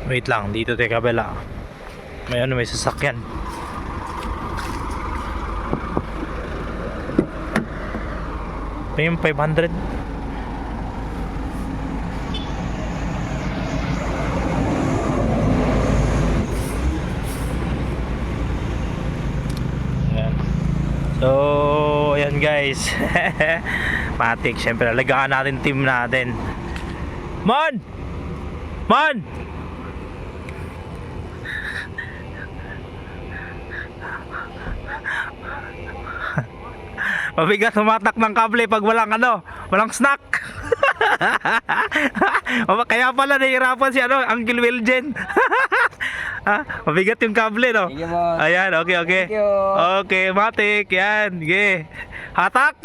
Wait lang, dito tayo kabila. May sasakyan. Ito yung 500. Ayan. So, ayan guys. Matik, syempre alagaan natin team natin. Mon! Mon! Mabigat tumatak ng kable pag walang snack. Kaya pala nahihirapan si Uncle Wiljen. Mabigat yung kable, no? Ayan, okay. Okay, matik, yan. Sige. Hatak.